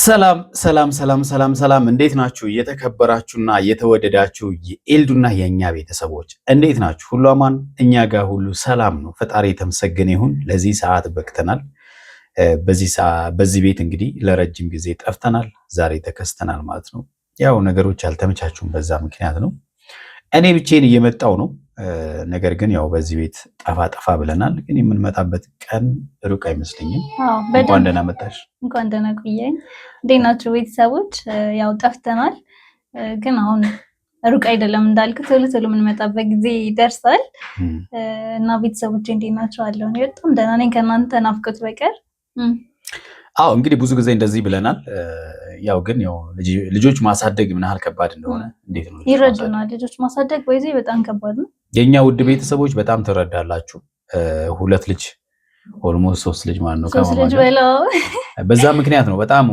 ሰላም ሰላም ሰላም ሰላም ሰላም፣ እንዴት ናችሁ? የተከበራችሁና የተወደዳችሁ የኤልዱና የእኛ ቤተሰቦች እንዴት ናችሁ? ሁሉ አማን? እኛ ጋር ሁሉ ሰላም ነው። ፈጣሪ የተመሰገነ ይሁን። ለዚህ ሰዓት በቅተናል። በዚህ ቤት እንግዲህ ለረጅም ጊዜ ጠፍተናል። ዛሬ ተከስተናል ማለት ነው። ያው ነገሮች አልተመቻቹም፣ በዛ ምክንያት ነው። እኔ ብቻዬን እየመጣው ነው። ነገር ግን ያው በዚህ ቤት ጠፋ ብለናል። ግን የምንመጣበት ቀን ሩቅ አይመስለኝም። እንኳን ደህና መጣሽ። እንኳን ደህና ቆየኝ። እንዴት ናችሁ ቤተሰቦች? ያው ጠፍተናል፣ ግን አሁን ሩቅ አይደለም እንዳልክ ቶሎ የምንመጣበት ጊዜ ይደርሳል እና ቤተሰቦች እንዴት ናችሁ? አለው እኔ በጣም ደህና ነኝ ከእናንተ ናፍቆት በቀር። አዎ እንግዲህ ብዙ ጊዜ እንደዚህ ብለናል። ያው ግን ያው ልጆች ማሳደግ ምን ያህል ከባድ እንደሆነ እንዴት ነው ይረዱናል። ልጆች ማሳደግ በዚህ በጣም ከባድ ነው። የኛ ውድ ቤተሰቦች በጣም ትረዳላችሁ። 2 ልጅ ኦልሞስት 3 ልጅ ማለት ነው። 3 ልጅ በለው በዛ ምክንያት ነው፣ በጣም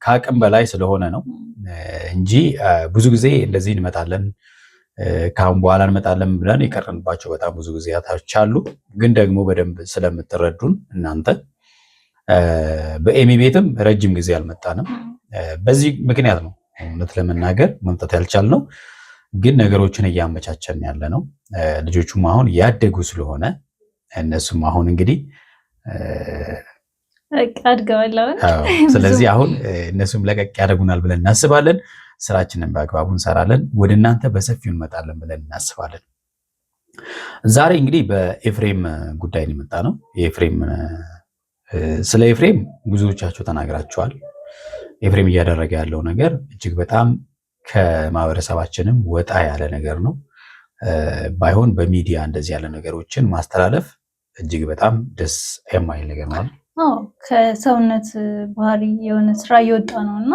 ከአቅም በላይ ስለሆነ ነው እንጂ ብዙ ጊዜ እንደዚህ እንመጣለን ካሁን በኋላ እንመጣለን ብለን የቀረንባቸው በጣም ብዙ ጊዜያቶች አሉ። ግን ደግሞ በደንብ ስለምትረዱን እናንተ በኤሚ ቤትም ረጅም ጊዜ አልመጣንም። በዚህ ምክንያት ነው እውነት ለመናገር መምጣት ያልቻልነው። ግን ነገሮችን እያመቻቸን ያለ ነው። ልጆቹም አሁን ያደጉ ስለሆነ እነሱም አሁን እንግዲህ አድገዋል። ስለዚህ አሁን እነሱም ለቀቅ ያደርጉናል ብለን እናስባለን። ስራችንን በአግባቡ እንሰራለን፣ ወደ እናንተ በሰፊው እንመጣለን ብለን እናስባለን። ዛሬ እንግዲህ በኤፍሬም ጉዳይ ነው የመጣ ነው። ስለ ኤፍሬም ብዙዎቻችሁ ተናግራችኋል። ኤፍሬም እያደረገ ያለው ነገር እጅግ በጣም ከማህበረሰባችንም ወጣ ያለ ነገር ነው። ባይሆን በሚዲያ እንደዚህ ያለ ነገሮችን ማስተላለፍ እጅግ በጣም ደስ የማይል ነገር ነው። ከሰውነት ባህሪ የሆነ ስራ እየወጣ ነው እና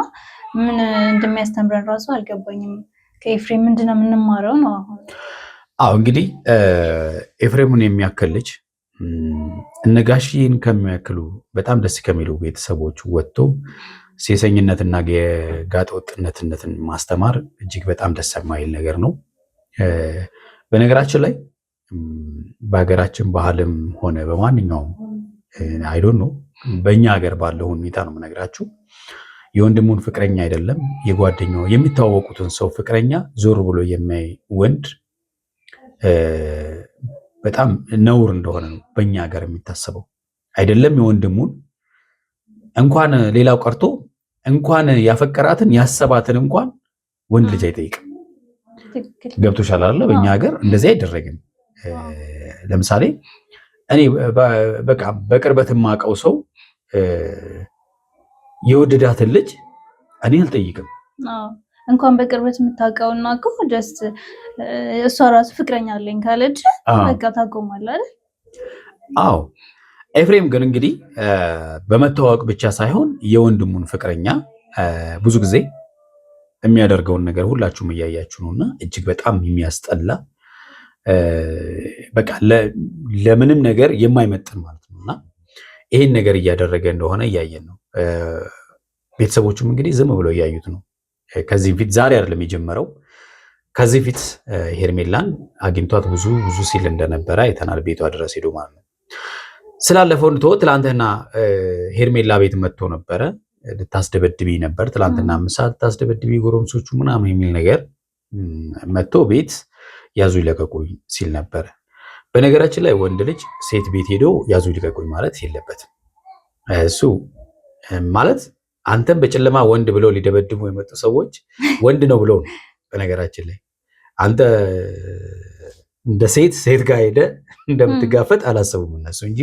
ምን እንደሚያስተምረን ራሱ አልገባኝም። ከኤፍሬም ምንድነው የምንማረው ነው አሁን? እንግዲህ ኤፍሬምን የሚያክል ልጅ እነጋሽን ከሚያክሉ በጣም ደስ ከሚሉ ቤተሰቦች ወጥቶ ሴሰኝነትና የጋጠ ወጥነትን ማስተማር እጅግ በጣም ደስ የማይል ነገር ነው። በነገራችን ላይ በሀገራችን ባህልም ሆነ በማንኛውም አይዶን ነው በእኛ ሀገር ባለው ሁኔታ ነው የምነግራችሁ። የወንድሙን ፍቅረኛ አይደለም የጓደኛው የሚተዋወቁትን ሰው ፍቅረኛ ዞር ብሎ የሚያይ ወንድ በጣም ነውር እንደሆነ ነው በእኛ ሀገር የሚታሰበው። አይደለም የወንድሙን እንኳን ሌላው ቀርቶ እንኳን ያፈቀራትን ያሰባትን እንኳን ወንድ ልጅ አይጠይቅም። ገብቶሻል አይደለ? በእኛ ሀገር እንደዚህ አይደረግም። ለምሳሌ እኔ በቃ በቅርበት የማውቀው ሰው የወደዳትን ልጅ እኔ አልጠይቅም። እንኳን በቅርበት የምታውቀውና እኮ ጀስት እሷ ራሱ ፍቅረኛ አለኝ ካለች በቃ ታቆማለህ አይደል? አዎ። ኤፍሬም ግን እንግዲህ በመተዋወቅ ብቻ ሳይሆን የወንድሙን ፍቅረኛ ብዙ ጊዜ የሚያደርገውን ነገር ሁላችሁም እያያችሁ ነውና እጅግ በጣም የሚያስጠላ በቃ ለምንም ነገር የማይመጥን ማለት ነውና ይሄን ነገር እያደረገ እንደሆነ እያየን ነው። ቤተሰቦቹም እንግዲህ ዝም ብለው እያዩት ነው። ከዚህ ፊት ዛሬ አይደለም የጀመረው። ከዚህ ፊት ሄርሜላን አግኝቷት ብዙ ሲል እንደነበረ አይተናል። ቤቷ ድረስ ሄዶ ማለት ነው። ስላለፈው እንቶ ትላንትና ሄርሜላ ቤት መጥቶ ነበረ። ልታስደበድቢ ነበር ትላንትና ምሳት ልታስደበድቢ ጎረምሶቹ ምናምን የሚል ነገር መጥቶ ቤት ያዙ ይለቀቁኝ ሲል ነበረ። በነገራችን ላይ ወንድ ልጅ ሴት ቤት ሄዶ ያዙ ይለቀቁኝ ማለት የለበትም። እሱ ማለት አንተም በጨለማ ወንድ ብለው ሊደበድሙ የመጡ ሰዎች ወንድ ነው ብለው ነው። በነገራችን ላይ አንተ እንደ ሴት ጋር ሄደ እንደምትጋፈጥ አላሰቡም እነሱ እንጂ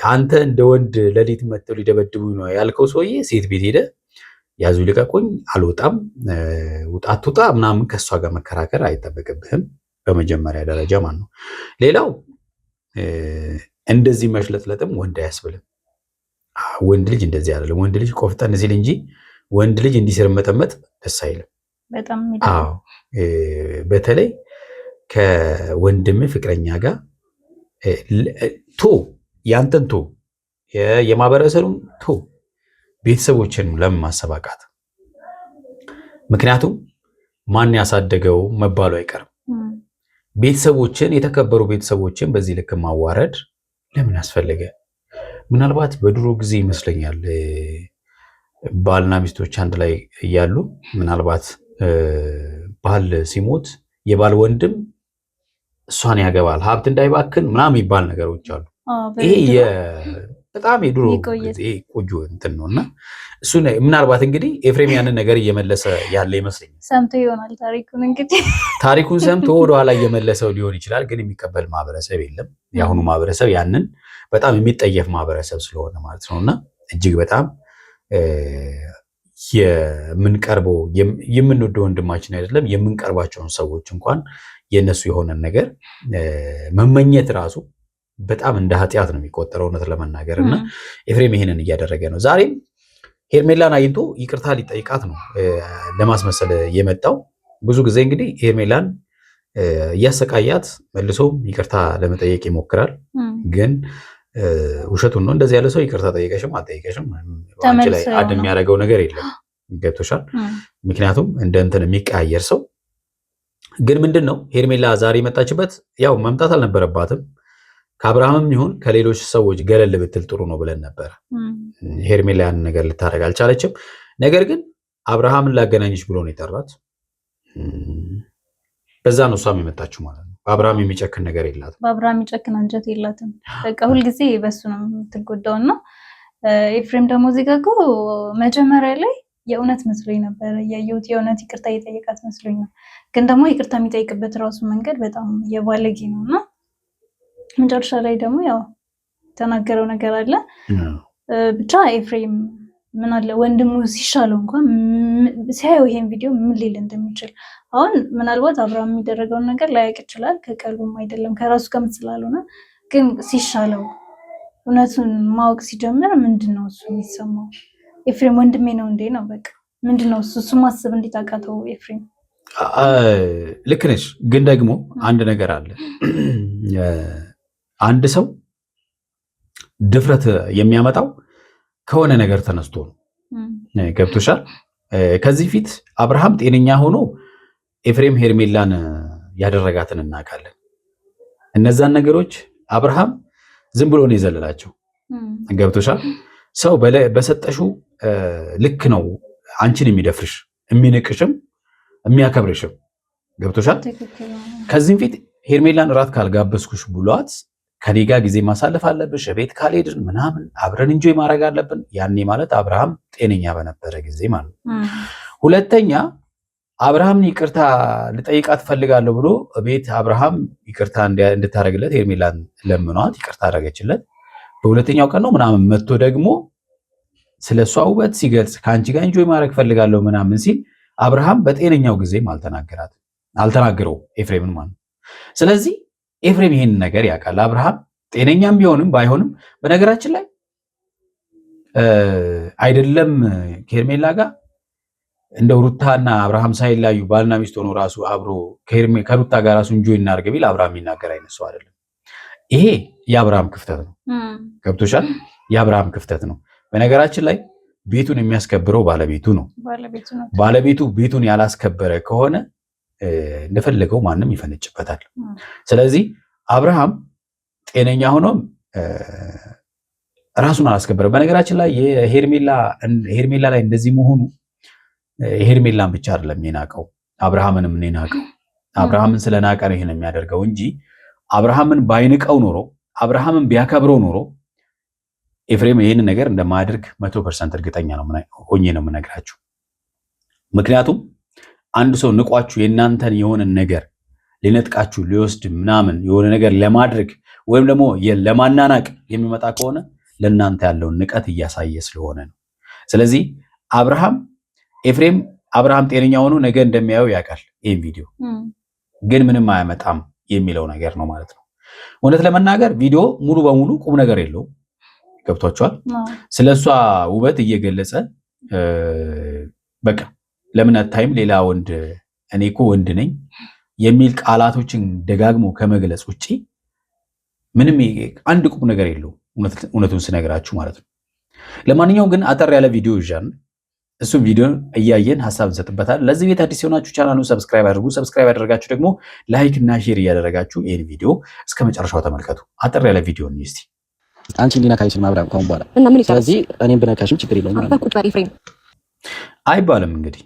አንተ እንደ ወንድ ሌሊት መጥተው ሊደበድቡ ነው ያልከው ሰውዬ ሴት ቤት ሄደ ያዙ ይልቀቁኝ አልወጣም ውጣ አትውጣ ምናምን ከእሷ ጋር መከራከር አይጠበቅብህም በመጀመሪያ ደረጃ ማለት ነው። ሌላው እንደዚህ መሽለጥለጥም ወንድ አያስብልም። ወንድ ልጅ እንደዚህ አይደለም። ወንድ ልጅ ቆፍጠን ሲል እንጂ ወንድ ልጅ እንዲሰርመጠመጥ ደስ አይልም። በጣም በተለይ ከወንድም ፍቅረኛ ጋር ያንተን የማህበረሰቡን ቤተሰቦችን ለምን ማሰባቃት? ምክንያቱም ማን ያሳደገው መባሉ አይቀርም። ቤተሰቦችን የተከበሩ ቤተሰቦችን በዚህ ልክ ማዋረድ ለምን አስፈለገ? ምናልባት በድሮ ጊዜ ይመስለኛል ባልና ሚስቶች አንድ ላይ እያሉ ምናልባት ባል ሲሞት የባል ወንድም እሷን ያገባል ሀብት እንዳይባክን ምናምን የሚባል ነገሮች አሉ። ይሄ በጣም የድሮ ቆጆ እንትን ነው እና እሱ ምናልባት እንግዲህ ኤፍሬም ያንን ነገር እየመለሰ ያለ ይመስለኛል። ሰምቶ ይሆናል ታሪኩን ሰምቶ ወደኋላ እየመለሰው ሊሆን ይችላል። ግን የሚቀበል ማህበረሰብ የለም። የአሁኑ ማህበረሰብ ያንን በጣም የሚጠየፍ ማህበረሰብ ስለሆነ ማለት ነው እና እጅግ በጣም የምንቀርበው የምንወደው ወንድማችን አይደለም የምንቀርባቸውን ሰዎች እንኳን የነሱ የሆነን ነገር መመኘት ራሱ በጣም እንደ ኃጢአት ነው የሚቆጠረው እውነት ለመናገር እና ኤፍሬም ይሄንን እያደረገ ነው። ዛሬም ሄርሜላን አይንቶ ይቅርታ ሊጠይቃት ነው ለማስመሰል የመጣው። ብዙ ጊዜ እንግዲህ ሄርሜላን እያሰቃያት መልሶ ይቅርታ ለመጠየቅ ይሞክራል። ግን ውሸቱን ነው። እንደዚህ ያለ ሰው ይቅርታ ጠይቀሽም አልጠይቀሽም አንቺ ላይ አድ የሚያደርገው ነገር የለም። ገብቶሻል? ምክንያቱም እንደ እንትን የሚቀያየር ሰው ግን ምንድን ነው ሄርሜላ ዛሬ የመጣችበት ያው መምጣት አልነበረባትም። ከአብርሃምም ይሁን ከሌሎች ሰዎች ገለል ብትል ጥሩ ነው ብለን ነበር። ሄርሜላ ያንን ነገር ልታደርግ አልቻለችም። ነገር ግን አብርሃምን ላገናኝሽ ብሎ ነው የጠራት። በዛ ነው እሷም የመጣችው ማለት ነው። በአብርሃም የሚጨክን ነገር የላትም። በአብርሃም የሚጨክን አንጀት የላትም። በቃ ሁልጊዜ በሱ ነው የምትጎዳው እና ኤፍሬም ደግሞ እዚህ ጋር መጀመሪያ ላይ የእውነት መስሎኝ ነበር ያየሁት። የእውነት ይቅርታ እየጠየቃት መስሎኝ ነው። ግን ደግሞ ይቅርታ የሚጠይቅበት ራሱ መንገድ በጣም የባለጌ ነው እና መጨረሻ ላይ ደግሞ ያው የተናገረው ነገር አለ። ብቻ ኤፍሬም ምን አለ ወንድሙ ሲሻለው እንኳን ሲያየው ይሄን ቪዲዮ ምን ሊል እንደሚችል አሁን ምናልባት አብርሃም የሚደረገውን ነገር ላያውቅ ይችላል። ከቀልቡም አይደለም ከራሱ ጋር ስላልሆነ ግን ሲሻለው እውነቱን ማወቅ ሲጀምር ምንድነው እሱ የሚሰማው? ኤፍሬም ወንድሜ ነው እንዴ ነው በቃ ምንድነው እሱ ማሰብ እንዲታቃተው ኤፍሬም። ልክ ነሽ። ግን ደግሞ አንድ ነገር አለ። አንድ ሰው ድፍረት የሚያመጣው ከሆነ ነገር ተነስቶ ነው። ገብቶሻል? ከዚህ ፊት አብርሃም ጤነኛ ሆኖ ኤፍሬም ሄርሜላን ያደረጋትን እናውቃለን። እነዛን ነገሮች አብርሃም ዝም ብሎ ነው የዘለላቸው። ገብቶሻል? ሰው በሰጠሹ ልክ ነው አንቺን የሚደፍርሽ የሚንቅሽም የሚያከብርሽም። ገብቶሻል? ከዚህም ፊት ሄርሜላን እራት ካልጋበዝኩሽ ብሏት ከኔ ጋር ጊዜ ማሳለፍ አለብሽ ቤት ካልሄድን ምናምን አብረን እንጆይ ማድረግ አለብን። ያኔ ማለት አብርሃም ጤነኛ በነበረ ጊዜ ማለት ነው። ሁለተኛ አብርሃምን ይቅርታ ልጠይቃት ፈልጋለሁ ብሎ ቤት አብርሃም ይቅርታ እንድታደርግለት ሄርሜላን ለምኗት ይቅርታ አደረገችለት። በሁለተኛው ቀን ነው ምናምን መጥቶ ደግሞ ስለሷ ውበት ሲገልጽ ከአንቺ ጋር እንጆይ ማድረግ ፈልጋለሁ ምናምን ሲል አብርሃም በጤነኛው ጊዜም አልተናገረው ኤፍሬምን ማለት ነው። ስለዚህ ኤፍሬም ይሄን ነገር ያውቃል። አብርሃም ጤነኛም ቢሆንም ባይሆንም በነገራችን ላይ አይደለም ከሄርሜላ ጋር እንደው ሩታና አብርሃም ሳይላዩ ባልና ሚስት ሆኖ ራሱ አብሮ ከሩታ ጋር ራሱ እንጆይ እናድርግ ቢል አብርሃም የሚናገር አይነት ሰው አይደለም። ይሄ የአብርሃም ክፍተት ነው። ገብቶሻል? የአብርሃም ክፍተት ነው። በነገራችን ላይ ቤቱን የሚያስከብረው ባለቤቱ ነው። ባለቤቱ ቤቱን ያላስከበረ ከሆነ እንደፈለገው ማንም ይፈነጭበታል። ስለዚህ አብርሃም ጤነኛ ሆኖም ራሱን አላስከበረ። በነገራችን ላይ ሄርሜላ ላይ እንደዚህ መሆኑ ሄርሜላን ብቻ አይደለም የናቀው አብርሃምንም ነው የናቀው። አብርሃምን ስለናቀ ነው ይሄን የሚያደርገው እንጂ አብርሃምን ባይንቀው ኖሮ አብርሃምን ቢያከብረው ኖሮ ኤፍሬም ይሄን ነገር እንደማያደርግ 100% እርግጠኛ ነው ሆኜ ነው የምነግራችሁ። ምክንያቱም አንድ ሰው ንቋችሁ የእናንተን የሆነ ነገር ሊነጥቃችሁ ሊወስድ ምናምን የሆነ ነገር ለማድረግ ወይም ደግሞ ለማናናቅ የሚመጣ ከሆነ ለእናንተ ያለውን ንቀት እያሳየ ስለሆነ ነው። ስለዚህ ኤፍሬም አብርሃም ጤነኛ ሆኖ ነገ እንደሚያየው ያውቃል። ይህን ቪዲዮ ግን ምንም አያመጣም የሚለው ነገር ነው ማለት ነው። እውነት ለመናገር ቪዲዮ ሙሉ በሙሉ ቁም ነገር የለውም። ገብቷቸዋል። ስለሷ ውበት እየገለጸ በቃ ለምን አታይም ሌላ ወንድ እኔ እኮ ወንድ ነኝ የሚል ቃላቶችን ደጋግሞ ከመግለጽ ውጪ ምንም አንድ ቁም ነገር የለውም። እውነቱን ስነግራችሁ ማለት ነው። ለማንኛውም ግን አጠር ያለ ቪዲዮ ይዣን እሱም ቪዲዮ እያየን ሀሳብ እንሰጥበታለን። ለዚህ ቤት አዲስ የሆናችሁ ቻናሉን ሰብስክራይብ አድርጉ። ሰብስክራይብ ያደረጋችሁ ደግሞ ላይክ እና ሼር እያደረጋችሁ ይህን ቪዲዮ እስከ መጨረሻው ተመልከቱ። አጠር ያለ ቪዲዮ ነው። አንቺ እንዲነካሽ ማብራም ከሆነ በኋላ ስለዚህ እኔም ብነካሽም ችግር የለውም። አይባልም። እንግዲህ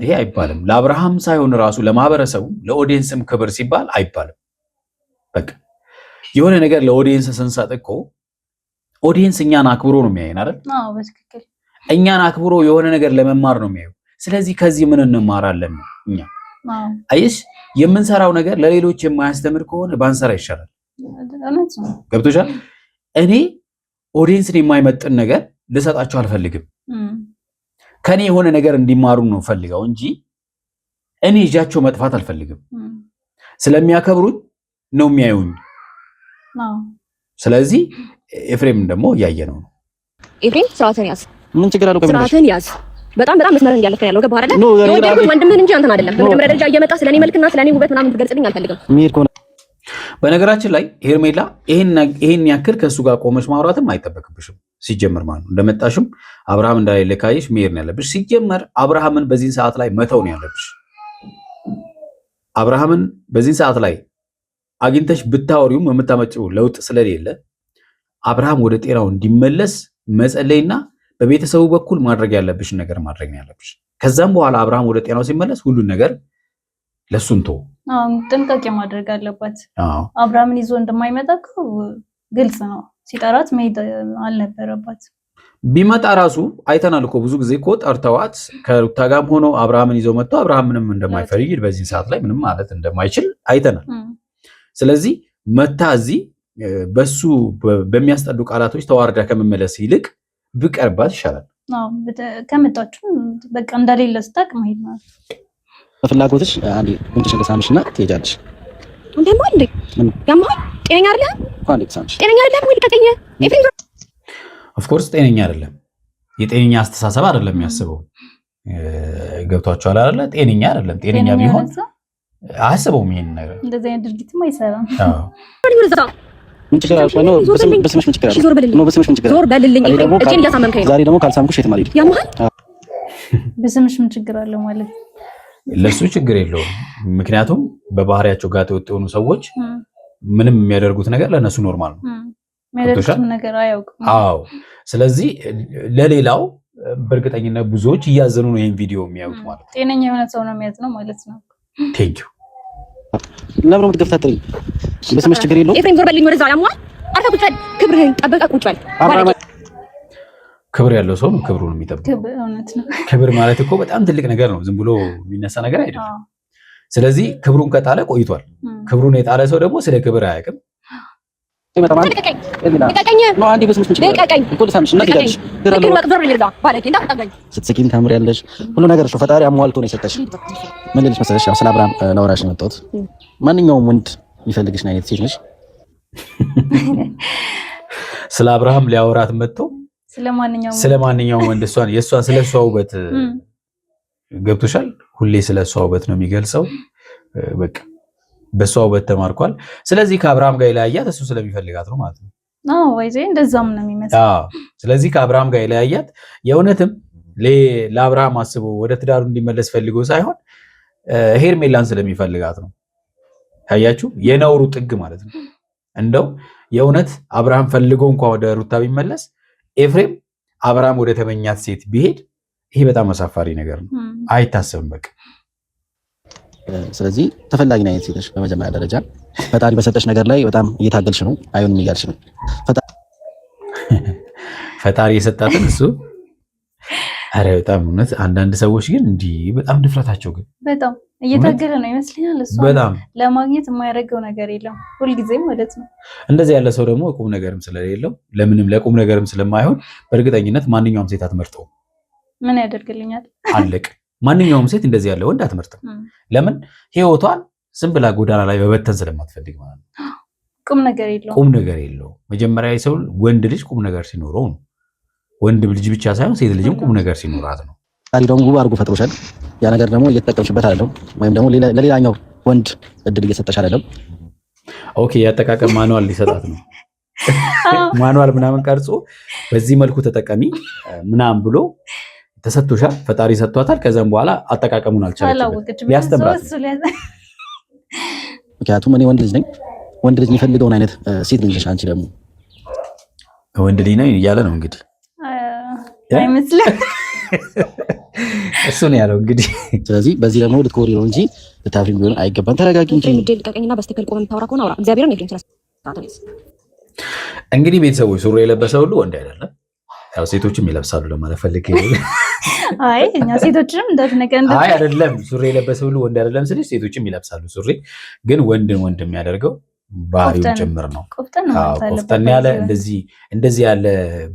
ይሄ አይባልም። ለአብርሃም ሳይሆን ራሱ ለማህበረሰቡ ለኦዲየንስም ክብር ሲባል አይባልም። በቃ የሆነ ነገር ለኦዲየንስ ስንሰጥ እኮ ኦዲየንስ እኛን አክብሮ ነው የሚያየን አይደል? አዎ በትክክል እኛን አክብሮ የሆነ ነገር ለመማር ነው የሚያዩ። ስለዚህ ከዚህ ምን እንማራለን ነው እኛ። አይሽ የምንሰራው ነገር ለሌሎች የማያስተምር ከሆነ ባንሰራ ይሻላል። ገብቶሻል? እኔ ኦዲየንስን የማይመጥን ነገር ልሰጣቸው አልፈልግም። ከኔ የሆነ ነገር እንዲማሩ ነው ፈልገው እንጂ እኔ ይዣቸው መጥፋት አልፈልግም። ስለሚያከብሩኝ ነው የሚያዩኝ። ስለዚህ ኤፍሬም ደግሞ እያየነው ነው። ኤፍሬም ስርዓትን ያዝ። ምን ችግር አለው? ስርዓትን ያዝ። በጣም መስመርን እያለፈ ያለው ገባ አይደል? ነው ወንድምህን እንጂ አንተን አይደለም። በመጀመሪያ ደረጃ እየመጣ ስለኔ መልክና ስለኔ ውበት ምናምን ትገልጽልኝ አልፈልግም። በነገራችን ላይ ሄርሜላ ይሄን ያክል ከሱ ጋር ቆመሽ ማውራትም አይጠበቅብሽም። ሲጀመር ማለት ነው እንደመጣሽም አብርሃም እንዳለ ካይሽ መሄድ ነው ያለብሽ። ሲጀመር አብርሃምን በዚህ ሰዓት ላይ መተው ነው ያለብሽ። አብርሃምን በዚህ ሰዓት ላይ አግኝተሽ ብታወሪውም የምታመጪው ለውጥ ስለሌለ አብርሃም ወደ ጤናው እንዲመለስ መጸለይና በቤተሰቡ በኩል ማድረግ ያለብሽ ነገር ማድረግ ነው ያለብሽ። ከዛም በኋላ አብርሃም ወደ ጤናው ሲመለስ ሁሉን ነገር ለሱን ተው። ጥንቃቄ ማድረግ አለባት። አብርሃምን ይዞ እንደማይመጣ ግልጽ ነው። ሲጠራት መሄድ አልነበረባት። ቢመጣ ራሱ አይተናል እኮ ብዙ ጊዜ እኮ ጠርተዋት ከሩታ ጋርም ሆኖ አብርሃምን ይዞ መጥቶ አብርሃም ምንም እንደማይፈልግ በዚህ ሰዓት ላይ ምንም ማለት እንደማይችል አይተናል። ስለዚህ መታ እዚህ በሱ በሚያስጠዱ ቃላቶች ተዋርዳ ከመመለስ ይልቅ ብቀርባት ይሻላል። ከመጣችሁ በቃ እንደሌለ ስታቅ መሄድ ነው። ፍላጎትሽ አንዴ ጉንጭሽ ለሳምሽና ትሄጃለሽ። እንደማ እንዴ ያማል። ጤነኛ አይደለም አንዴ ሳምሽ ጤነኛ አይደለም ወይ ልቀቀኝ። ኦፍ ኮርስ ጤነኛ አይደለም። የጤነኛ አስተሳሰብ አይደለም የሚያስበው። ገብቷችኋል አይደለ? ጤነኛ አይደለም። ጤነኛ ቢሆን አያስበውም ይሄን ነገር። እንደዚህ አይነት ድርጊትም አይሰራም። ምን ችግር አለው? ነው በስምሽ ምን ችግር አለው? ነው በስምሽ ምን ችግር አለው? ዞር በልልኝ። እጄን እያሳመምከኝ ነው። ዛሬ ደግሞ ካልሳምኩሽ የት ማለት ያማል። በስምሽ ምን ችግር አለው ማለት ለሱ ችግር የለውም። ምክንያቱም በባህሪያቸው ጋር የወጡ ሰዎች ምንም የሚያደርጉት ነገር ለነሱ ኖርማል ነው። የሚያደርጉት ነገር አያውቅም። አዎ። ስለዚህ ለሌላው በእርግጠኝነት ብዙዎች እያዘኑ ነው ይሄን ቪዲዮ የሚያዩት ማለት ነው። ጤነኛ የሆነ ሰው ነው የሚያዝነው ማለት ነው። ቴንክ ዩ። ለምን ምትገፍታትኝ? በስምሽ ችግር የለውም። ኤፍሬም ዞር በልልኝ። ወደዛ ያማል። አርፈህ ቁጭ በል። ክብርህን ጠብቀህ ቁጭ በል። ክብር ያለው ሰው ነው ክብሩን የሚጠብቀው። ክብር ማለት እኮ በጣም ትልቅ ነገር ነው። ዝም ብሎ የሚነሳ ነገር አይደለም። ስለዚህ ክብሩን ከጣለ ቆይቷል። ክብሩን የጣለ ሰው ደግሞ ስለ ክብር አያውቅም። ስትስቂም ታምሪያለሽ። ሁሉ ነገር ፈጣሪ አሟልቶ ነው የሰጠሽ። ምን ልልሽ መሰለሽ፣ ስለ አብርሃም ላወራሽ የመጣሁት ማንኛውም ወንድ የሚፈልግሽን አይነት ሴት ነሽ። ስለ አብርሃም ሊያወራት መጥቶ ስለማንኛውም ወንድ ስለ እሷ ውበት ገብቶሻል። ሁሌ ስለ እሷ ውበት ነው የሚገልጸው። በቃ በእሷ ውበት ተማርኳል። ስለዚህ ከአብርሃም ጋር የለያያት እሱ ስለሚፈልጋት ነው ማለት ነው። ወይዜ እንደዛም ነው የሚመስለው። ስለዚህ ከአብርሃም ጋር የለያያት የእውነትም ለአብርሃም አስቦ ወደ ትዳሩ እንዲመለስ ፈልጎ ሳይሆን ሄርሜላን ስለሚፈልጋት ነው። ታያችሁ፣ የነውሩ ጥግ ማለት ነው። እንደው የእውነት አብርሃም ፈልጎ እንኳን ወደ ሩታ ቢመለስ ኤፍሬም አብርሃም ወደ ተመኛት ሴት ቢሄድ ይሄ በጣም አሳፋሪ ነገር ነው። አይታሰብም በቃ። ስለዚህ ተፈላጊ አይነት ሴት ነሽ። በመጀመሪያ ደረጃ ፈጣሪ በሰጠሽ ነገር ላይ በጣም እየታገልሽ ነው። አይሆንም እያልሽ ነው። ፈጣሪ የሰጣትን እሱ አረ በጣም እውነት። አንዳንድ ሰዎች ግን እንዲህ በጣም ድፍረታቸው ግን በጣም እየታገለ ነው ይመስለኛል። እሱ በጣም ለማግኘት የማያደርገው ነገር የለም ሁልጊዜም ማለት ነው። እንደዚህ ያለ ሰው ደግሞ ቁም ነገርም ስለሌለው ለምንም ለቁም ነገርም ስለማይሆን በእርግጠኝነት ማንኛውም ሴት አትመርጠውም። ምን ያደርግልኛል አለቅ። ማንኛውም ሴት እንደዚህ ያለ ወንድ አትመርጥም። ለምን? ህይወቷን ዝም ብላ ጎዳና ላይ በበተን ስለማትፈልግ ማለት ነው። ቁም ነገር የለው። መጀመሪያ የሰው ወንድ ልጅ ቁም ነገር ሲኖረው ነው። ወንድ ልጅ ብቻ ሳይሆን ሴት ልጅም ቁም ነገር ሲኖራት ነው። ታዲያ ደግሞ ውብ አድርጎ ፈጥሮሻል። ያ ነገር ደግሞ እየተጠቀምሽበት አይደለም፣ ወይም ደግሞ ለሌላኛው ወንድ እድል እየሰጠሽ አይደለም። ኦኬ፣ ያጠቃቀም ማኑዋል ሊሰጣት ነው። ማኑዋል ምናምን ቀርጾ በዚህ መልኩ ተጠቀሚ ምናምን ብሎ ተሰጥቶሻል። ፈጣሪ ሰጥቷታል። ከዛም በኋላ አጠቃቀሙን አልቻለችም ሊያስተምራት። ምክንያቱም እኔ ወንድ ልጅ ነኝ። ወንድ ልጅ የሚፈልገውን አይነት ሴት ልጅ ነሽ። አንቺ ደግሞ ወንድ ልጅ ነኝ እያለ ነው እንግዲህ አይመስልም። እሱ ነው ያለው እንግዲህ። ስለዚህ በዚህ ደግሞ ልትኮሪ ነው እንጂ ልታፍሪ ቢሆን አይገባም። ተረጋጊ እንጂ ልቀቀኝና በስተክል ቆመን የምታወራ ከሆነ አውራ። እግዚአብሔርን ኤፍሬም እንግዲህ ቤተሰቦች ሱሪ የለበሰ ሁሉ ወንድ አይደለም። ያው ሴቶችም ይለብሳሉ ለማለት ፈልጌ ነው። አይ እኛ ሴቶችንም አይ አይደለም ሱሪ የለበሰ ሁሉ ወንድ አይደለም ስልሽ ሴቶችም ይለብሳሉ ሱሪ፣ ግን ወንድን ወንድ የሚያደርገው ባህሪው ጭምር ነው። ቆፍጠን ያለ እንደዚህ ያለ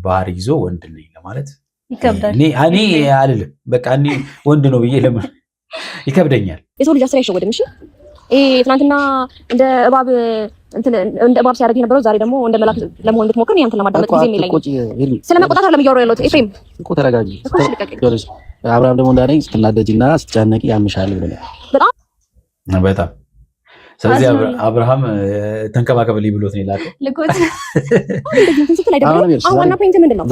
ባህሪ ይዞ ወንድ ነኝ ለማለት ይከብዳል። እኔ አልልም በቃ እኔ ወንድ ነው ብዬ ለምን ይከብደኛል። የሰው ልጅ አስራ አይሸወድም። እሺ ትናንትና እንደ እባብ ሲያደርግ የነበረው ዛሬ ደግሞ እንደ መላክ ለመሆን እንድትሞክር ነው። ያንተን ለማዳመጥ ጊዜ የለኝም። ስለመቆጣት አይደለም እያወራሁ ያለሁት ኤፍሬም እኮ ተረጋጊ። አብርሃም ደግሞ እንዳለኝ ስትናደጂና ስትጨነቂ ያምሻል ብለናል በጣም። ስለዚህ አብርሃም ተንከባከብልኝ ብሎት ነው የላከው። ዋና ፖይንት ምንድን ነው?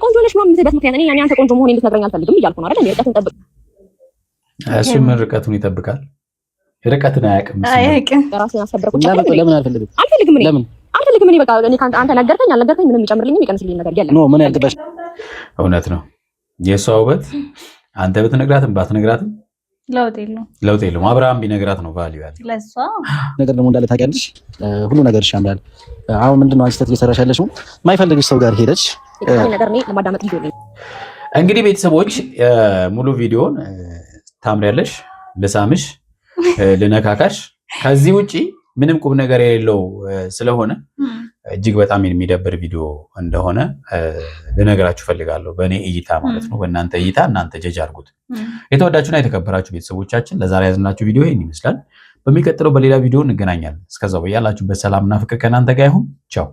ቆንጆ ነሽ ነው የምትሄበት ምክንያት እኔ አንተ ቆንጆ መሆን እንድትነግረኝ አልፈልግም እያልኩ ነው አይደል? ርቀትን ጠብቅ። እሱም ርቀቱን ይጠብቃል። ርቀትን አያውቅም። ራስህን አስከብረህ ቁጭ ለምን አልፈልግም? አልፈልግም እኔ በቃ እኔ አንተ ነገርከኝ አልነገርከኝ ምንም የሚጨምርልኝም የሚቀንስልኝ ነገር የለም። ኖ ምን ያልገባሽ እውነት ነው። የእሷ ውበት አንተ ብትነግራትም ባትነግራትም ለውጥ የለውም። አብርሃም ቢነግራት ነው ቫልዩ ያለው። ለሷ ነገር ደግሞ እንዳለ ታውቂያለሽ፣ ሁሉ ነገር ያምራል። አሁን ምንድነው አንቺ ተት እየሰራሽ ያለሽው? የማይፈልግሽ ሰው ጋር ሄደች ነገር እኔ ለማዳመጥ ቪዲዮ ነኝ። እንግዲህ ቤተሰቦች ሙሉ ቪዲዮን ታምሪያለሽ፣ ልሳምሽ፣ ልነካካሽ ከዚህ ውጪ ምንም ቁም ነገር የሌለው ስለሆነ እጅግ በጣም የሚደብር ቪዲዮ እንደሆነ ልነግራችሁ ፈልጋለሁ። በእኔ እይታ ማለት ነው። በእናንተ እይታ እናንተ ጀጅ አድርጉት። የተወዳችሁና የተከበራችሁ ቤተሰቦቻችን ለዛሬ ያዝናችሁ ቪዲዮ ይህን ይመስላል። በሚቀጥለው በሌላ ቪዲዮ እንገናኛለን። እስከዛው በያላችሁበት ሰላምና ፍቅር ከእናንተ ጋር ይሁን። ቻው።